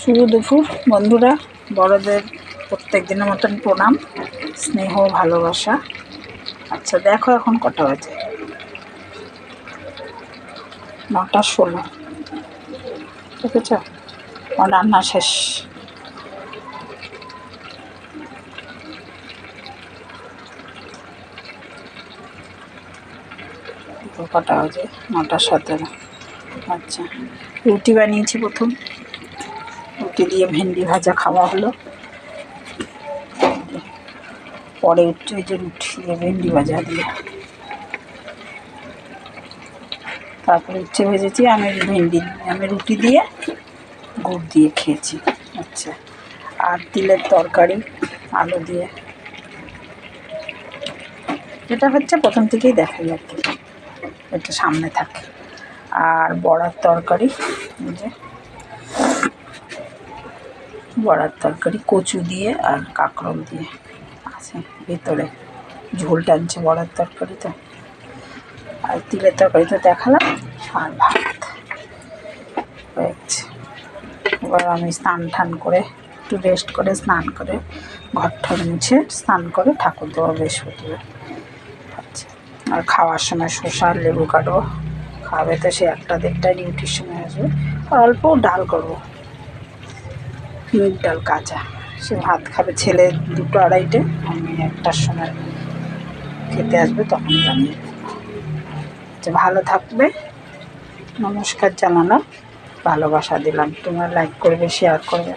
শুভ দুপুর বন্ধুরা, বড়দের প্রত্যেক দিনের মতন প্রণাম, স্নেহ, ভালোবাসা। আচ্ছা দেখো এখন কটা বাজে, 9:16। দেখেছ, আমার রান্না শেষ। কটা বাজে, 9:17। আচ্ছা, রুটি বানিয়েছি। প্রথম রুটি দিয়ে ভেন্ডি ভাজা খাওয়া হলো, পরে ওই যে রুটি দিয়ে ভেন্ডি ভাজা দিয়ে, তারপরে উচ্ছে ভেজেছি। আমি রুটি দিয়ে গুড় দিয়ে খেয়েছি। আচ্ছা, আর তিলের তরকারি আলু দিয়ে, যেটা হচ্ছে প্রথম থেকেই দেখাই আর কি, এটা সামনে থাকে। আর বড়ার তরকারি, যে বড়ার তরকারি কচু দিয়ে আর কাঁকরোল দিয়ে আছে ভেতরে, ঝোল টানছে বড়ার তরকারিতে। আর তিলের তরকারি তো দেখালাম, আর ভাত হয়েছে। এবার আমি স্নান টান করে একটু রেস্ট করে, স্নান করে ঘর ঠর মুছে স্নান করে ঠাকুর দেওয়া বৃহস্পতিবার। আচ্ছা, আর খাওয়ার সময় শসা আর লেবু কাটবো। খাবে তো সে 1টা-1:30 ডিউটির সময় আসবে। আর অল্প ডাল করবো, মুগ ডাল কাঁচা। সে ভাত খাবে ছেলে 2-2:30, আমি 1টার সময় খেতে আসবে, তখন বানিয়ে দেবো। আচ্ছা, ভালো থাকবে, নমস্কার জানালাম, ভালোবাসা দিলাম। তোমরা লাইক করবে, শেয়ার করবে।